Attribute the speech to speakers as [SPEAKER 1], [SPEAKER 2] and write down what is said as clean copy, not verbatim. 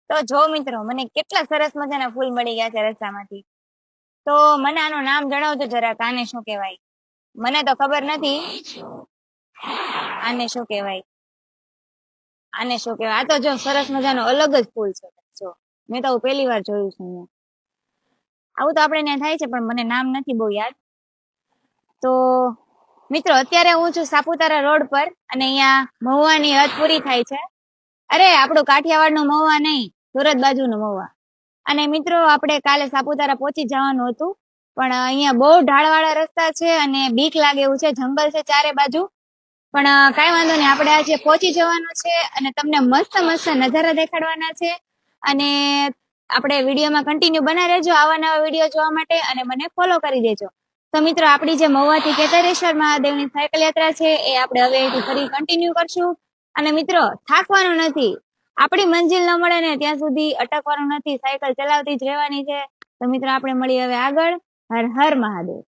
[SPEAKER 1] તો જો મિત્રો, મને કેટલા સરસ મજાના ફૂલ મળી ગયા છે રસ્તામાંથી. તો મને આનું નામ જણાવજો જરાક, આને શું કહેવાય? મને તો ખબર નથી આને શું કહેવાય. આને શું કહેવાય? આ તો જો સરસ મજાનો અલગ જ ફૂલ છે. જો મેં તો પહેલી વાર જોયું છે અહીંયા. આવું તો આપણે ત્યાં થાય છે, પણ મને નામ નથી બહુ યાદ. તો મિત્રો, અત્યારે હું છું સાપુતારા રોડ પર, અને અહીંયા મહુવાની હદ પૂરી થાય છે. અરે, આપણું કાઠિયાવાડનું મહુવા નહીં, સુરત બાજુનું મહુવા. અને મિત્રો, આપણે કાલે સાપુતારા પહોંચી જવાનું હતું, પણ અહીંયા બહુ ઢાળવાળા રસ્તા છે અને બીક લાગે એવું છે. જંગલ છે ચારે બાજુ, પણ કાંઈ વાંધો નહીં, આપણે આજે પહોંચી જવાનું છે અને તમને મસ્ત મસ્ત નજારા દેખાડવાના છે. અને આપણે વિડીયોમાં કન્ટિન્યુ બના રહેજો આવા નવા વિડીયો જોવા માટે, અને મને ફોલો કરી દેજો. તો મિત્રો, આપણી જે મહુવાથી કેદારેશ્વર મહાદેવની સાયકલ યાત્રા છે એ આપણે હવે ફરી કન્ટિન્યુ કરશું. અને મિત્રો, થાકવાનું નથી. આપણી મંજિલ ન મળે ને ત્યાં સુધી અટકવાનું નથી, સાયકલ ચલાવતી જ રહેવાની છે. તો મિત્રો, આપણે મળીએ હવે આગળ. હર હર મહાદેવ.